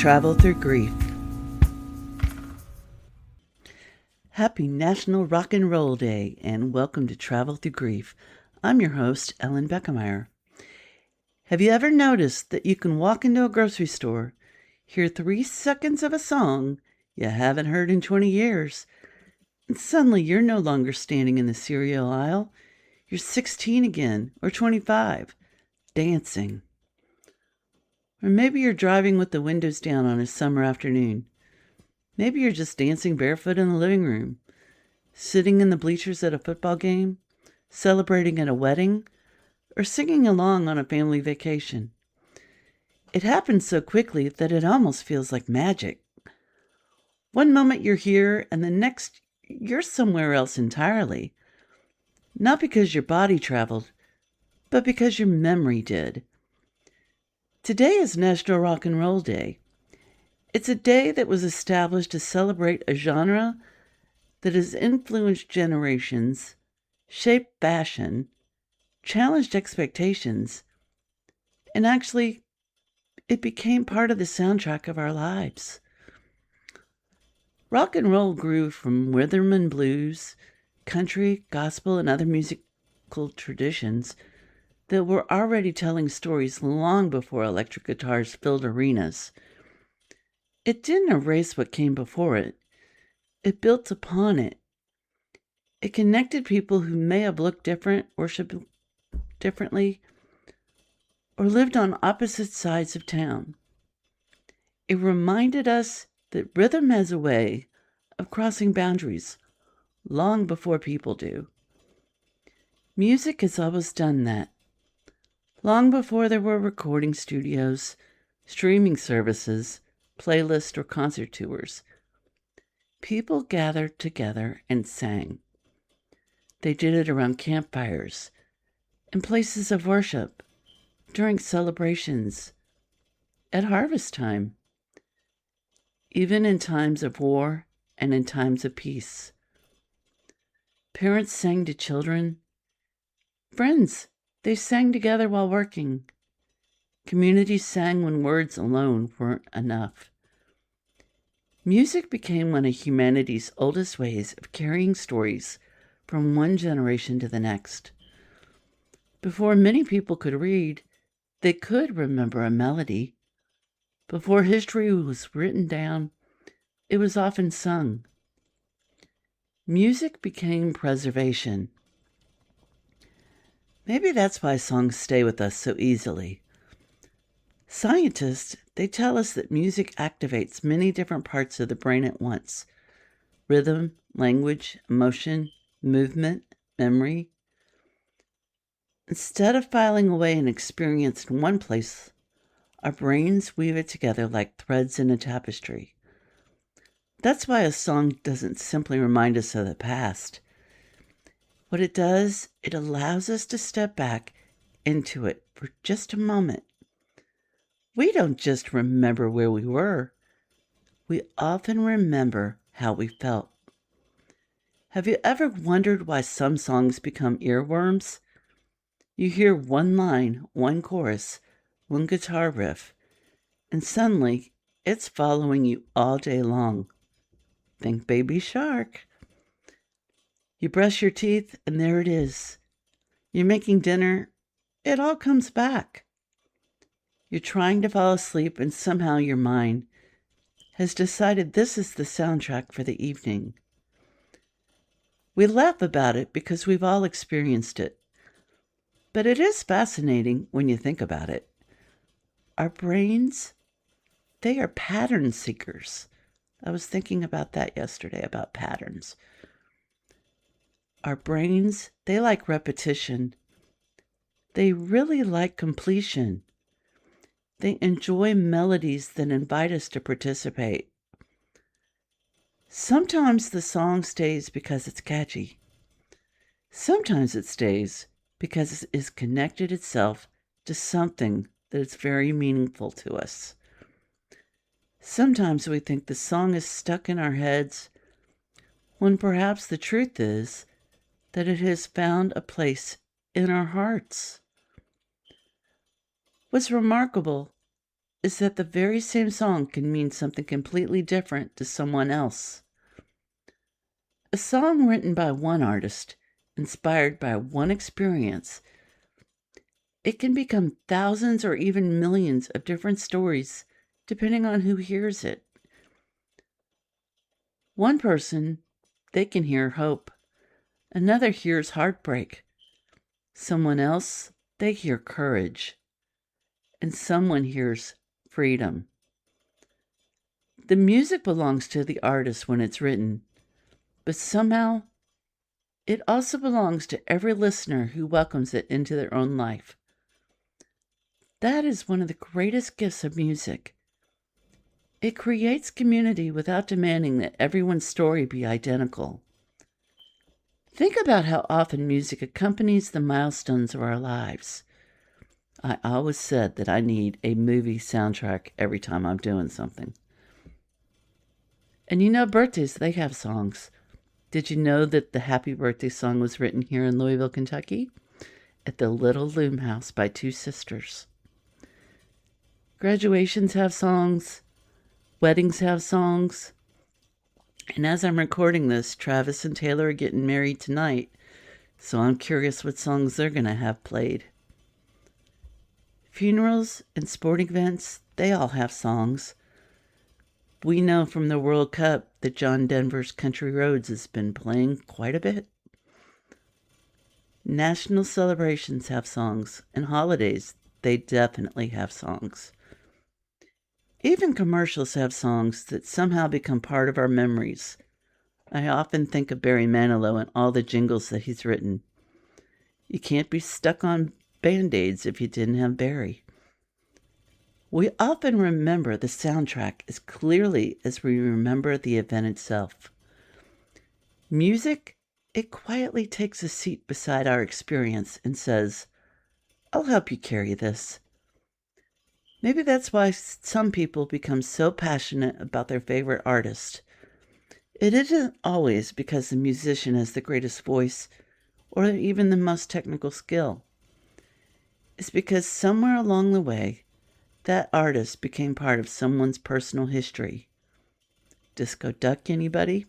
Travel Through Grief. Happy National Rock and Roll Day, and welcome to Travel Through Grief. I'm your host, Ellen Beckemeyer. Have you ever noticed that you can walk into a grocery store, hear 3 seconds of a song you haven't heard in 20 years, and suddenly you're no longer standing in the cereal aisle. You're 16 again, or 25, dancing. Or maybe you're driving with the windows down on a summer afternoon. Maybe you're just dancing barefoot in the living room, sitting in the bleachers at a football game, celebrating at a wedding, or singing along on a family vacation. It happens so quickly that it almost feels like magic. One moment you're here, and the next you're somewhere else entirely. Not because your body traveled, but because your memory did. Today is National Rock and Roll Day. It's a day that was established to celebrate a genre that has influenced generations, shaped fashion, challenged expectations, and actually, it became part of the soundtrack of our lives. Rock and roll grew from rhythm and blues, country, gospel, and other musical traditions that were already telling stories long before electric guitars filled arenas. It didn't erase what came before it. It built upon it. It connected people who may have looked different, worshiped differently, or lived on opposite sides of town. It reminded us that rhythm has a way of crossing boundaries long before people do. Music has always done that. Long before there were recording studios, streaming services, playlists, or concert tours, people gathered together and sang. They did it around campfires, in places of worship, during celebrations, at harvest time, even in times of war and in times of peace. Parents sang to children. Friends, they sang together while working. Communities sang when words alone weren't enough. Music became one of humanity's oldest ways of carrying stories from one generation to the next. Before many people could read, they could remember a melody. Before history was written down, it was often sung. Music became preservation. Maybe that's why songs stay with us so easily. Scientists, they tell us that music activates many different parts of the brain at once: rhythm, language, emotion, movement, memory. Instead of filing away an experience in one place, our brains weave it together like threads in a tapestry. That's why a song doesn't simply remind us of the past. What it does, it allows us to step back into it for just a moment. We don't just remember where we were. We often remember how we felt. Have you ever wondered why some songs become earworms? You hear one line, one chorus, one guitar riff, and suddenly it's following you all day long. Think Baby Shark. You brush your teeth, and there it is. You're making dinner, it all comes back. You're trying to fall asleep, and somehow your mind has decided this is the soundtrack for the evening. We laugh about it because we've all experienced it. But it is fascinating when you think about it. Our brains, they are pattern seekers. I was thinking about that yesterday, about patterns. Our brains, they like repetition. They really like completion. They enjoy melodies that invite us to participate. Sometimes the song stays because it's catchy. Sometimes it stays because it's connected itself to something that is very meaningful to us. Sometimes we think the song is stuck in our heads, when perhaps the truth is that it has found a place in our hearts. What's remarkable is that the very same song can mean something completely different to someone else. A song written by one artist, inspired by one experience, it can become thousands or even millions of different stories depending on who hears it. One person, they can hear hope. Another hears heartbreak. Someone else, they hear courage. And someone hears freedom. The music belongs to the artist when it's written, but somehow it also belongs to every listener who welcomes it into their own life. That is one of the greatest gifts of music. It creates community without demanding that everyone's story be identical. Think about how often music accompanies the milestones of our lives. I always said that I need a movie soundtrack every time I'm doing something. And birthdays, they have songs. Did you know that the happy birthday song was written here in Louisville, Kentucky? At the Little Loom House by two sisters. Graduations have songs. Weddings have songs. And as I'm recording this, Travis and Taylor are getting married tonight, so I'm curious what songs they're going to have played. Funerals and sporting events, they all have songs. We know from the World Cup that John Denver's Country Roads has been playing quite a bit. National celebrations have songs, and holidays, they definitely have songs. Even commercials have songs that somehow become part of our memories. I often think of Barry Manilow and all the jingles that he's written. You can't be stuck on Band-Aids if you didn't have Barry. We often remember the soundtrack as clearly as we remember the event itself. Music, it quietly takes a seat beside our experience and says, I'll help you carry this. Maybe that's why some people become so passionate about their favorite artist. It isn't always because the musician has the greatest voice or even the most technical skill. It's because somewhere along the way, that artist became part of someone's personal history. Disco Duck, anybody?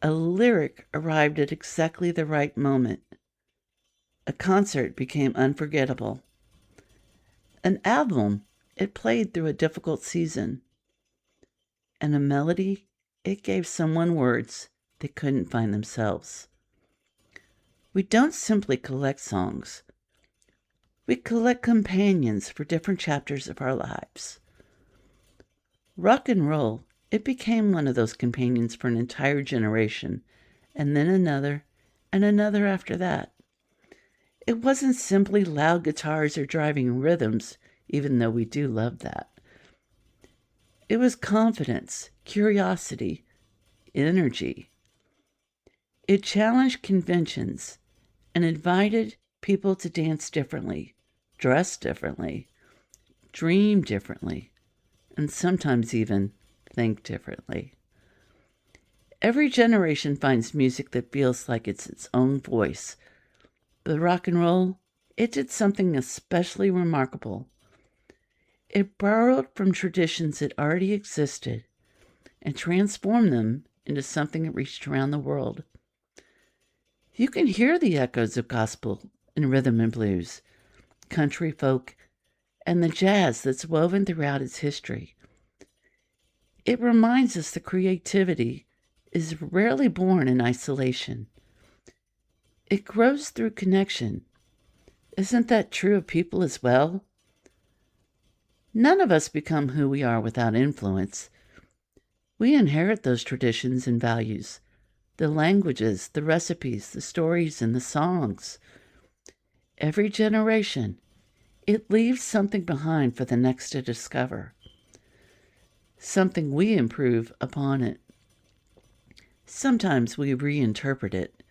A lyric arrived at exactly the right moment. A concert became unforgettable. An album, it played through a difficult season. And a melody, it gave someone words they couldn't find themselves. We don't simply collect songs. We collect companions for different chapters of our lives. Rock and roll, it became one of those companions for an entire generation, and then another, and another after that. It wasn't simply loud guitars or driving rhythms, even though we do love that. It was confidence, curiosity, energy. It challenged conventions and invited people to dance differently, dress differently, dream differently, and sometimes even think differently. Every generation finds music that feels like it's its own voice. But rock and roll, it did something especially remarkable. It borrowed from traditions that already existed and transformed them into something that reached around the world. You can hear the echoes of gospel and rhythm and blues, country folk, and the jazz that's woven throughout its history. It reminds us that creativity is rarely born in isolation. It grows through connection. Isn't that true of people as well? None of us become who we are without influence. We inherit those traditions and values, the languages, the recipes, the stories, and the songs. Every generation, it leaves something behind for the next to discover. Something we improve upon it. Sometimes we reinterpret it.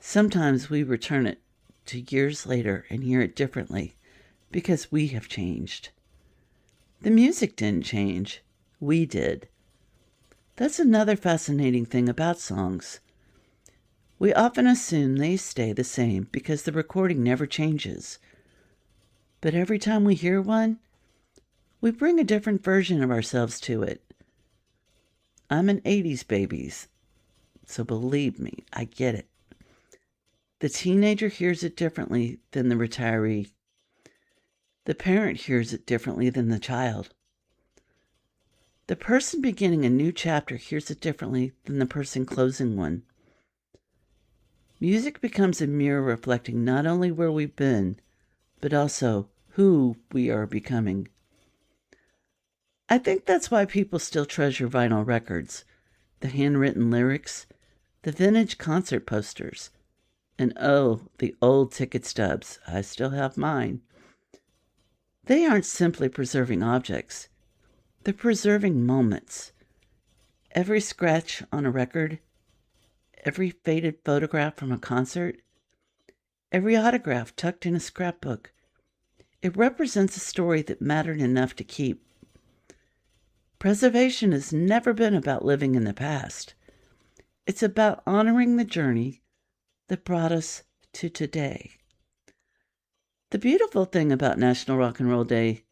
Sometimes we return it to years later and hear it differently because we have changed. The music didn't change. We did. That's another fascinating thing about songs. We often assume they stay the same because the recording never changes. But every time we hear one, We bring a different version of ourselves to it. I'm an 80s baby, so believe me, I get it. The teenager hears it differently than the retiree. The parent hears it differently than the child. The person beginning a new chapter hears it differently than the person closing one. Music becomes a mirror reflecting not only where we've been, but also who we are becoming. I think that's why people still treasure vinyl records, the handwritten lyrics, the vintage concert posters, and oh, the old ticket stubs. I still have mine. They aren't simply preserving objects. They're preserving moments. Every scratch on a record, every faded photograph from a concert, every autograph tucked in a scrapbook, it represents a story that mattered enough to keep. Preservation has never been about living in the past. It's about honoring the journey that brought us to today. The beautiful thing about National Rock and Roll Day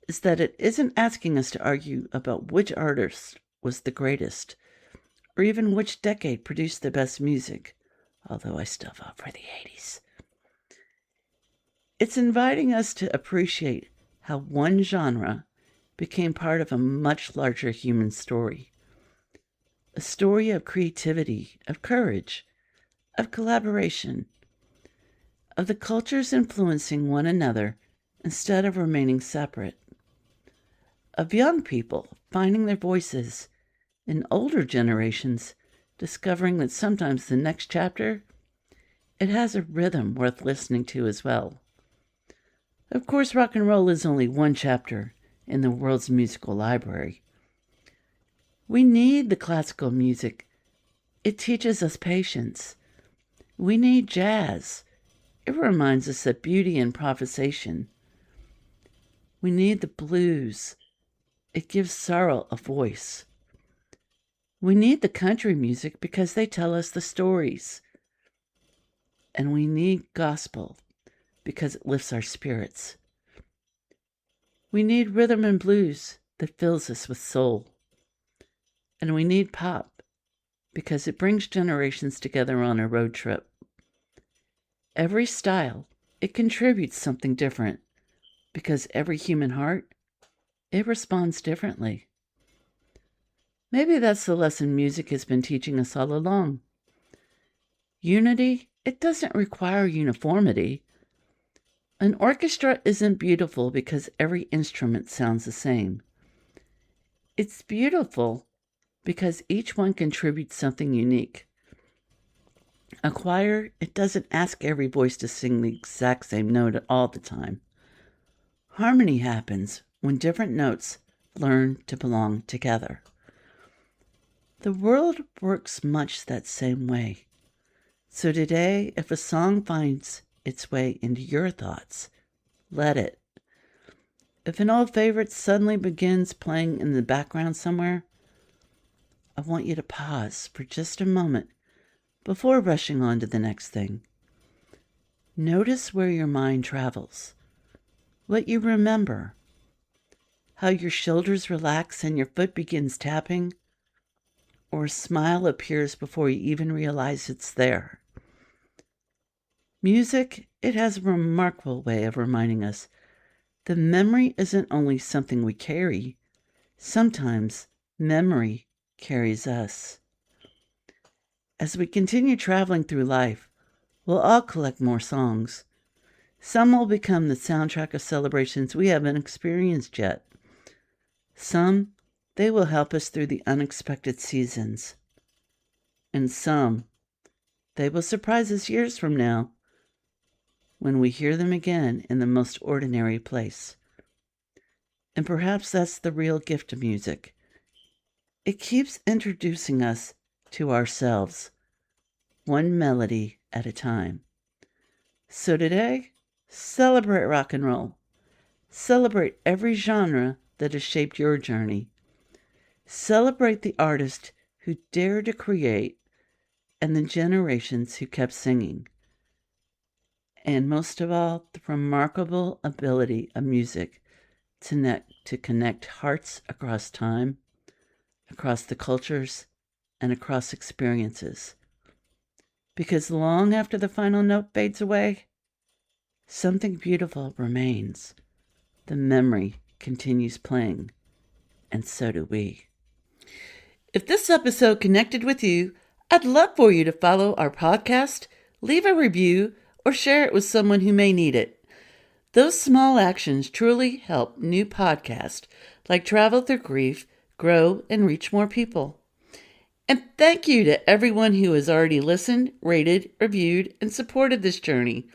is that it isn't asking us to argue about which artist was the greatest, or even which decade produced the best music, although I still vote for the 80s. It's inviting us to appreciate how one genre became part of a much larger human story. A story of creativity, of courage, of collaboration, of the cultures influencing one another instead of remaining separate, of young people finding their voices, and older generations discovering that sometimes the next chapter, it has a rhythm worth listening to as well. Of course, rock and roll is only one chapter in the world's musical library. We need the classical music. It teaches us patience. We need jazz. It reminds us of beauty and improvisation. We need the blues. It gives sorrow a voice. We need the country music because they tell us the stories. And we need gospel because it lifts our spirits. We need rhythm and blues that fills us with soul. And we need pop because it brings generations together on a road trip. Every style, it contributes something different because every human heart, it responds differently. Maybe that's the lesson music has been teaching us all along. Unity, it doesn't require uniformity. An orchestra isn't beautiful because every instrument sounds the same. It's beautiful because each one contributes something unique. A choir, it doesn't ask every voice to sing the exact same note all the time. Harmony happens when different notes learn to belong together. The world works much that same way. So today, if a song finds its way into your thoughts, let it. If an old favorite suddenly begins playing in the background somewhere, I want you to pause for just a moment before rushing on to the next thing. Notice where your mind travels, what you remember, how your shoulders relax and your foot begins tapping, or a smile appears before you even realize it's there. Music, it has a remarkable way of reminding us that memory isn't only something we carry. Sometimes memory carries us. As we continue traveling through life, we'll all collect more songs. Some will become the soundtrack of celebrations we haven't experienced yet. Some, they will help us through the unexpected seasons. And some, they will surprise us years from now when we hear them again in the most ordinary place. And perhaps that's the real gift of music. It keeps introducing us to ourselves, one melody at a time. So today, celebrate rock and roll. Celebrate every genre that has shaped your journey. Celebrate the artist who dared to create and the generations who kept singing. And most of all, the remarkable ability of music to connect hearts across time, across the cultures, and across experiences. Because long after the final note fades away, something beautiful remains. The memory continues playing, and so do we. If this episode connected with you, I'd love for you to follow our podcast, leave a review, or share it with someone who may need it. Those small actions truly help new podcasts like Travel Through Grief grow and reach more people. And thank you to everyone who has already listened, rated, reviewed, and supported this journey.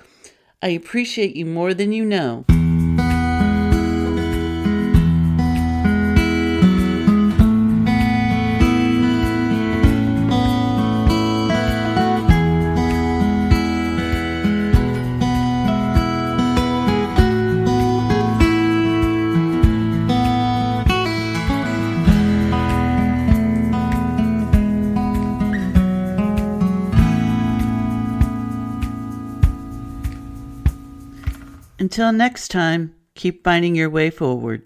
I appreciate you more than you know. Until next time, keep finding your way forward.